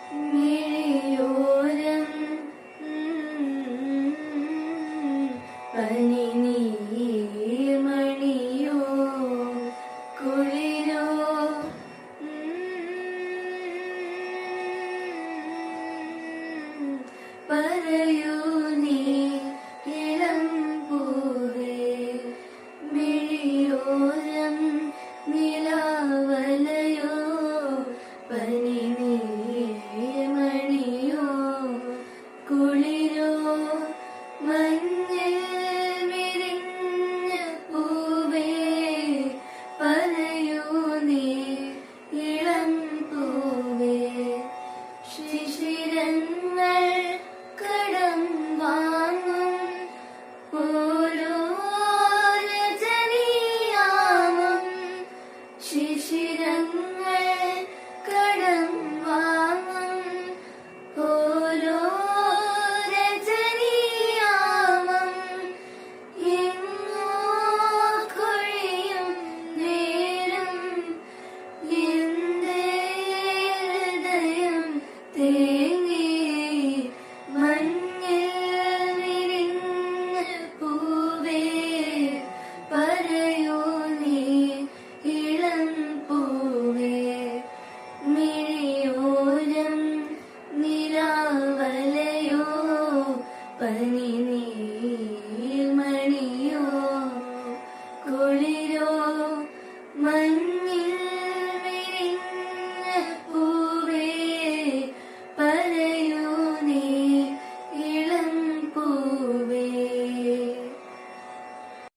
മിഴിയോരം പനിനീർമണിയോ കുളിരോ പറയൂ നീ ഇളം പൂവേ മിഴിയോരം നിലാവലയോ പനിനീർമണിയോ കുളിരോ മഞ്ഞിൽ വിരിഞ്ഞ പൂവേ പറയൂ നീ ഇളം പൂവേ ശിശിരങ്ങൾ കടം വാങ്ങും ഓരോ രജനിയാമം ശിശിരങ്ങൾ കടം വാങ്ങും ഓരോ രജനിയാമം എങ്ങോ കൊഴിയും നേരം എന്റെ ഹൃദയം തേങ്ങി മഞ്ഞിൽ വിരിഞ്ഞ പൂവേ പറയൂ നീ ഇളം പൂവേ മിഴിയോരം നിലാവലയോ പനിനീർമണിയോ കുളിരോ